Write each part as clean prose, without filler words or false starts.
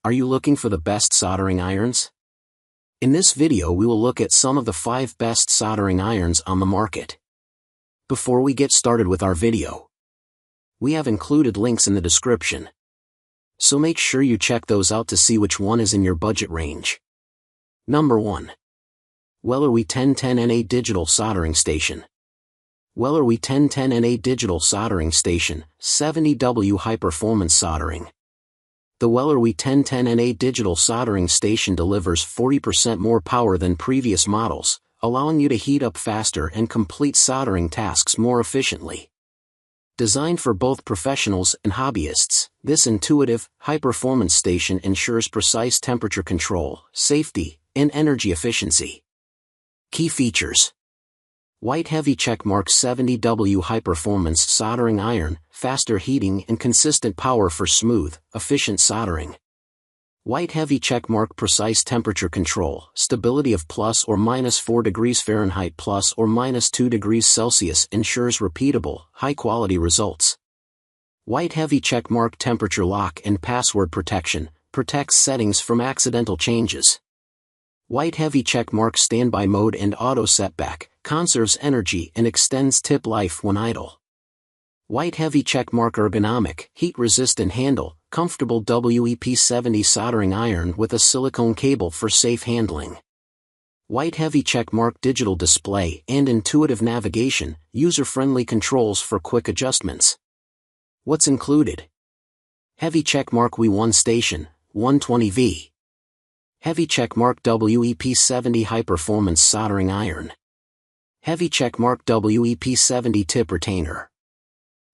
Are you looking for the best soldering irons? In this video we will look at some of the 5 best soldering irons on the market. Before we get started with our video, we have included links in the description, so make sure you check those out to see which one is in your budget range. Number 1. Wellerwe 1010NA Digital Soldering Station. Wellerwe 1010NA Digital Soldering Station, 70W High Performance Soldering. The Wellerwe 1010NA Digital Soldering Station delivers 40% more power than previous models, allowing you to heat up faster and complete soldering tasks more efficiently. Designed for both professionals and hobbyists, this intuitive, high-performance station ensures precise temperature control, safety, and energy efficiency. Key features: white heavy checkmark 70W high-performance soldering iron, faster heating and consistent power for smooth, efficient soldering. White heavy checkmark precise temperature control, stability of plus or minus 4 degrees Fahrenheit plus or minus 2 degrees Celsius ensures repeatable, high-quality results. White heavy checkmark temperature lock and password protection, protects settings from accidental changes. White heavy checkmark standby mode and auto setback, conserves energy and extends tip life when idle. White heavy checkmark ergonomic, heat-resistant handle, comfortable WEP70 soldering iron with a silicone cable for safe handling. White heavy checkmark digital display and intuitive navigation, user-friendly controls for quick adjustments. What's included? Heavy checkmark W1 station, 120V. Heavy checkmark WEP70 high-performance soldering iron. Heavy checkmark WEP70 tip retainer.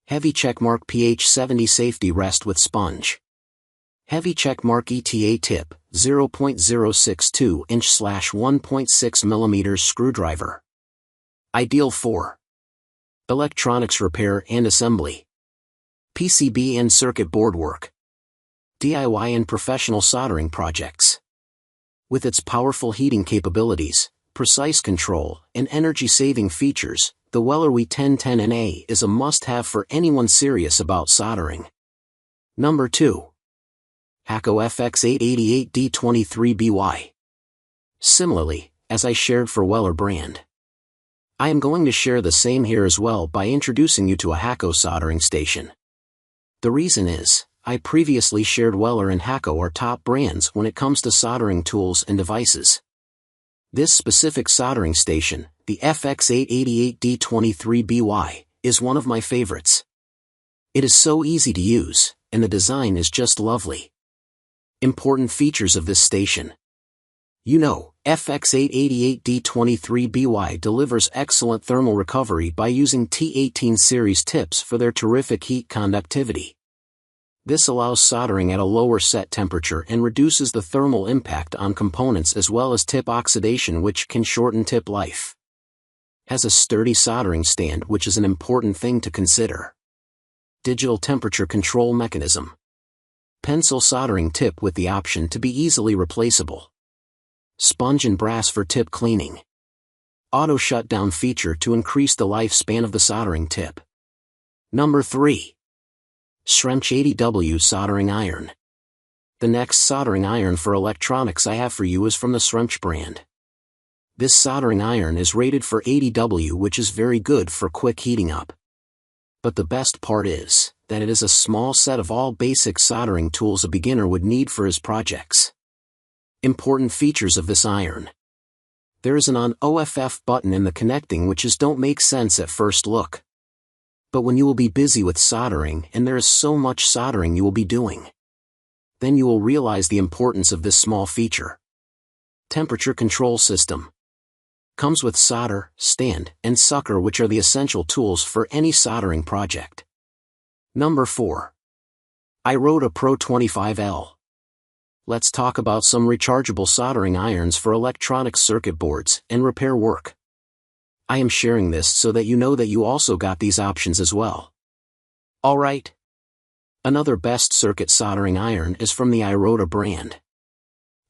Heavy checkmark PH70 safety rest with sponge. Heavy checkmark ETA tip, 0.062 inch/1.6 mm screwdriver. Ideal for electronics repair and assembly, PCB and circuit board work, DIY and professional soldering projects. With its powerful heating capabilities, precise control, and energy-saving features, the Wellerwe 1010NA is a must-have for anyone serious about soldering. Number 2. Hakko FX888D-23BY. Similarly, as I shared for Weller brand, I am going to share the same here as well by introducing you to a Hakko soldering station. The reason is, I previously shared Weller and Hakko are top brands when it comes to soldering tools and devices. This specific soldering station, the FX888D-23BY, is one of my favorites. It is so easy to use, and the design is just lovely. Important features of this station. FX888D-23BY delivers excellent thermal recovery by using T18 series tips for their terrific heat conductivity. This allows soldering at a lower set temperature and reduces the thermal impact on components as well as tip oxidation, which can shorten tip life. Has a sturdy soldering stand, which is an important thing to consider. Digital temperature control mechanism. Pencil soldering tip with the option to be easily replaceable. Sponge and brass for tip cleaning. Auto shutdown feature to increase the lifespan of the soldering tip. Number 3. Sremtch 80W Soldering Iron. The next soldering iron for electronics I have for you is from the Sremtch brand. This soldering iron is rated for 80W, which is very good for quick heating up. But the best part is that it is a small set of all basic soldering tools a beginner would need for his projects. Important features of this iron. There is an on/off button in the connecting, which don't make sense at first look. But when you will be busy with soldering and there is so much soldering you will be doing, then you will realize the importance of this small feature. Temperature control system. Comes with solder, stand, and sucker, which are the essential tools for any soldering project. Number 4. IRODA Pro-25L. Let's talk about some rechargeable soldering irons for electronic circuit boards and repair work. I am sharing this so that you know that you also got these options as well. Alright. Another best circuit soldering iron is from the IRODA brand.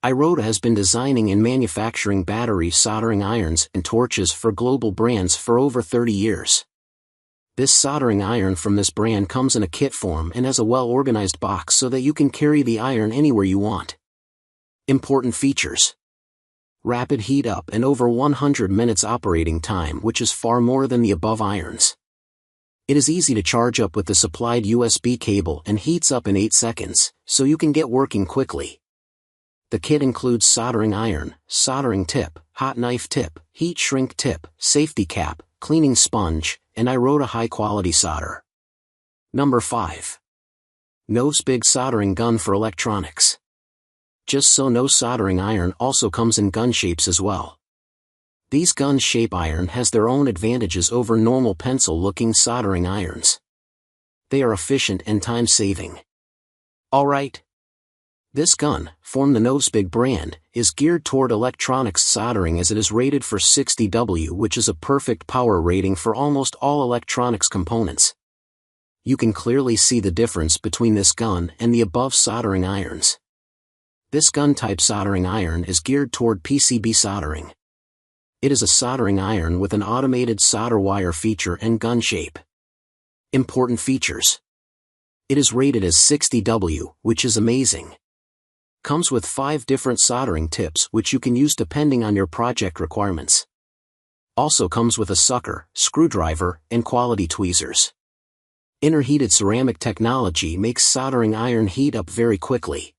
IRODA has been designing and manufacturing battery soldering irons and torches for global brands for over 30 years. This soldering iron from this brand comes in a kit form and has a well-organized box so that you can carry the iron anywhere you want. Important features. Rapid heat up and over 100 minutes operating time, which is far more than the above irons. It is easy to charge up with the supplied USB cable and heats up in 8 seconds, so you can get working quickly. The kit includes soldering iron, soldering tip, hot knife tip, heat shrink tip, safety cap, cleaning sponge, and IRODA high-quality solder. Number 5. Noevsbig Soldering Gun for Electronics. Just so no soldering iron also comes in gun shapes as well. These gun shape iron has their own advantages over normal pencil-looking soldering irons. They are efficient and time-saving. Alright. This gun, from the Noevsbig brand, is geared toward electronics soldering as it is rated for 60W, which is a perfect power rating for almost all electronics components. You can clearly see the difference between this gun and the above soldering irons. This gun-type soldering iron is geared toward PCB soldering. It is a soldering iron with an automated solder wire feature and gun shape. Important features. It is rated as 60W, which is amazing. Comes with 5 different soldering tips which you can use depending on your project requirements. Also comes with a sucker, screwdriver, and quality tweezers. Interheated ceramic technology makes soldering iron heat up very quickly.